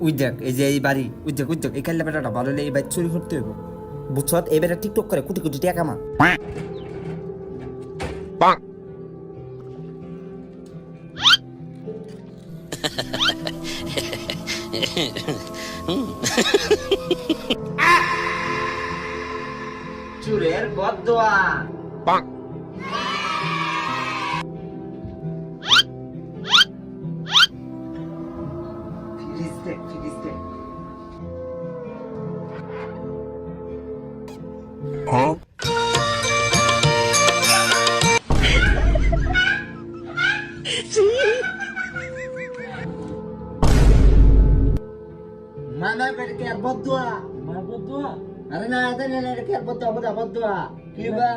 ওই দেখ এই যে এই বাড়ি ওই দেখ এই কাল্লা বেটাটা ভালো হলে এই বাড়ি চুরি করতে হইব বুঝছত এই বেটা টিকটক করে কোটি কোটি টাকা কামা চুরের বদদোয়া মানা বেরকে বদদোয়া মা বদদোয়া আরে না আরে না কে বদদোয়া বদদোয়া কি বা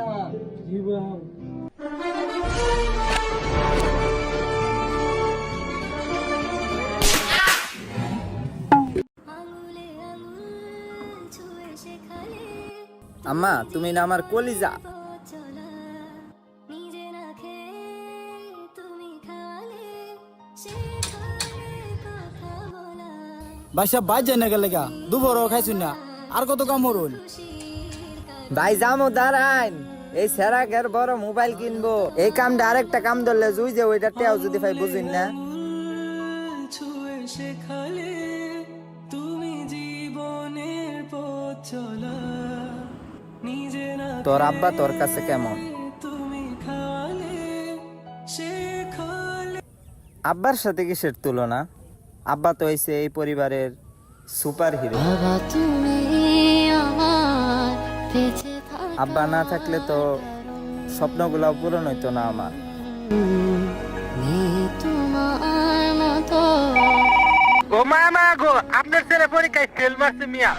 আম্মা তুমি না আমার কলিজা ভাই সব বাজ যায় না গেলে গা দুপুরও খাইছুন না আর কত কাম হরুন ভাই যামো দাঁড়াইন এই সেরাকের বড় মোবাইল কিনবো এই কামটা আরেকটা কাম ধরলে জুই যে ওইটা টেও যদি ভাই বুঝিন না তোর আব্বা তোর কাছে কেমন আব্বার সাথে কিসের তুলনা আব্বা তো হইছে এই পরিবারের সুপার হিরো আব্বা না থাকলে তো স্বপ্নগুলো পূরণ হইতো না আমার ও মামা গো আপনার ছেলে পরীক্ষায় ফেল মারছে মিয়া